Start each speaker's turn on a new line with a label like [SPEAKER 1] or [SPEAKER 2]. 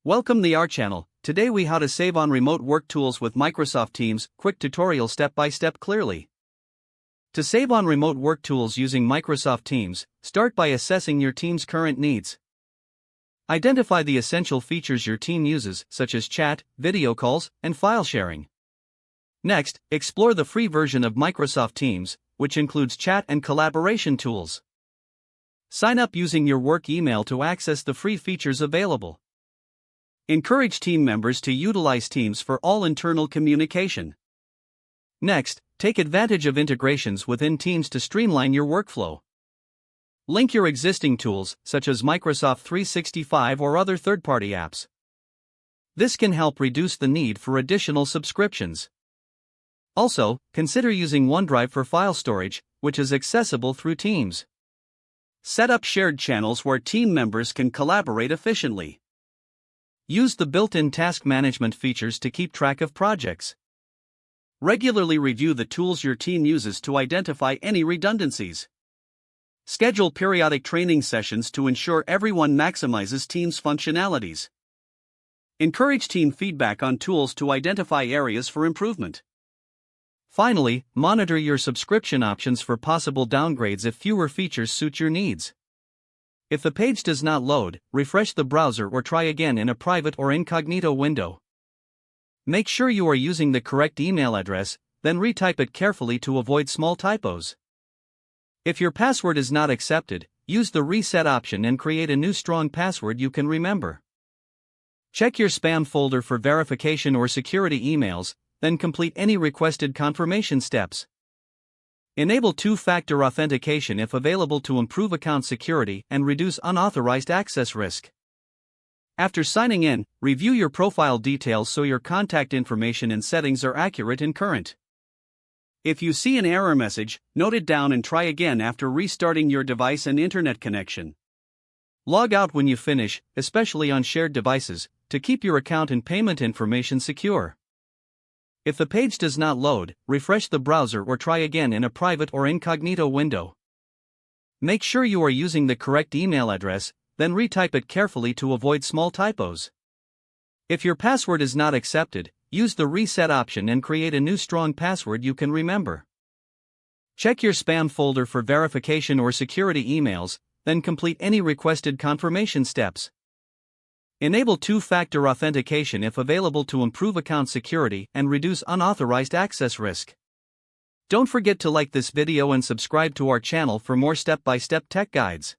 [SPEAKER 1] Welcome to our channel. Today we how to save on remote work tools with Microsoft Teams, quick tutorial step by step clearly. To save on remote work tools using Microsoft Teams, start by assessing your team's current needs. Identify the essential features your team uses, such as chat, video calls, and file sharing. Next, explore the free version of Microsoft Teams, which includes chat and collaboration tools. Sign up using your work email to access the free features available. Encourage team members to utilize Teams for all internal communication. Next, take advantage of integrations within Teams to streamline your workflow. Link your existing tools, such as Microsoft 365 or other third-party apps. This can help reduce the need for additional subscriptions. Also, consider using OneDrive for file storage, which is accessible through Teams. Set up shared channels where team members can collaborate efficiently. Use the built-in task management features to keep track of projects. Regularly review the tools your team uses to identify any redundancies. Schedule periodic training sessions to ensure everyone maximizes Teams' functionalities. Encourage team feedback on tools to identify areas for improvement. Finally, monitor your subscription options for possible downgrades if fewer features suit your needs. If the page does not load, refresh the browser or try again in a private or incognito window. Make sure you are using the correct email address, then retype it carefully to avoid small typos. If your password is not accepted, use the reset option and create a new strong password you can remember. Check your spam folder for verification or security emails, then complete any requested confirmation steps. Enable two-factor authentication if available to improve account security and reduce unauthorized access risk. After signing in, review your profile details so your contact information and settings are accurate and current. If you see an error message, note it down and try again after restarting your device and internet connection. Log out when you finish, especially on shared devices, to keep your account and payment information secure. If the page does not load, refresh the browser or try again in a private or incognito window. Make sure you are using the correct email address, then retype it carefully to avoid small typos. If your password is not accepted, use the reset option and create a new strong password you can remember. Check your spam folder for verification or security emails, then complete any requested confirmation steps. Enable two-factor authentication if available to improve account security and reduce unauthorized access risk. Don't forget to like this video and subscribe to our channel for more step-by-step tech guides.